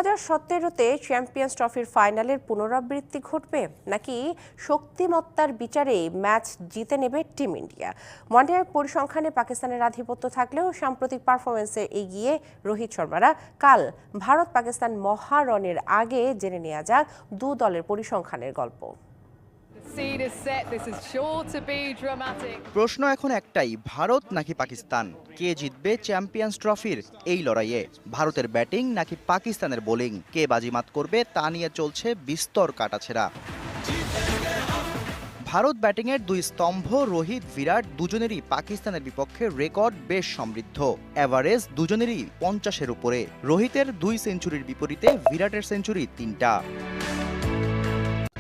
2017-তে champions ট্রফির ফাইনালের পুনরাবৃত্তি ঘটবে নাকি শক্তিমত্তার বিচারে ম্যাচ জিতে নেবে টিম ইন্ডিয়া? ওয়ানডে পরিসংখ্যানে পাকিস্তানের আধিপত্য থাকলেও সাম্প্রতিক পারফরমেন্সে এগিয়ে রোহিত শর্মারা। কাল ভারত পাকিস্তান মহারণের আগে জেনে নেওয়া যাক দু দলের পরিসংখ্যানের গল্প। প্রশ্ন এখন একটাই, ভারত নাকি পাকিস্তান? কে জিতবে চ্যাম্পিয়ন্স ট্রফির এই লড়াইয়ে? ভারতের ব্যাটিং নাকি পাকিস্তানের বোলিং? কে বাজিমাত করবে তা নিয়ে চলছে বিস্তর কাটাছেঁড়া। ভারত ব্যাটিংয়ের দুই স্তম্ভ রোহিত বিরাট দুজনেরই পাকিস্তানের বিপক্ষে রেকর্ড বেশ সমৃদ্ধ। এভারেজ দুজনেরই 50-এর উপরে। রোহিতের 2 সেঞ্চুরির বিপরীতে বিরাটের সেঞ্চুরি 3টা।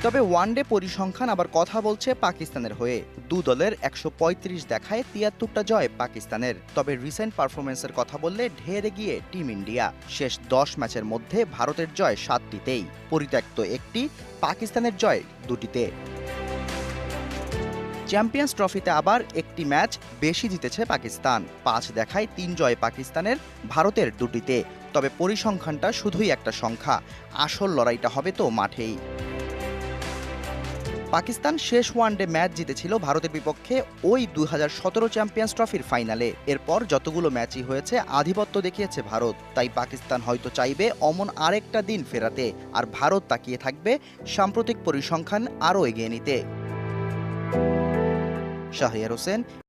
তবে ওয়ানডে পরিসংখ্যান আবার কথা বলছে পাকিস্তানের হয়ে। দু দলের 135 দেখায় 73টা জয় পাকিস্তানের। তবে রিসেন্ট পারফরমেন্সের কথা বললে ঢের এগিয়ে টিম ইন্ডিয়া। শেষ 10 ম্যাচের মধ্যে ভারতের জয় 7টিতেই, পরিত্যক্ত 1টি, পাকিস্তানের জয় 2টিতে। চ্যাম্পিয়ন্স ট্রফিতে আবার 1টি ম্যাচ বেশি জিতেছে পাকিস্তান। 5 দেখায় 3 জয় পাকিস্তানের, ভারতের 2টিতে। তবে পরিসংখ্যানটা শুধুই একটা সংখ্যা, আসল লড়াইটা হবে তো মাঠেই। পাকিস্তান শেষ ওয়ানডে ম্যাচ জিতেছিল ভারতের বিপক্ষে ওই 2017 চ্যাম্পিয়ন্স ট্রফির ফাইনালে। এরপর যতগুলো ম্যাচই হয়েছে আধিপত্য দেখিয়েছে ভারত। তাই পাকিস্তান হয়তো চাইবে অমন আরেকটা দিন ফেরাতে, আর ভারত তাকিয়ে থাকবে সাম্প্রতিক পরিসংখ্যান আরও এগিয়ে নিতে। শাহরিয়ার হোসেন,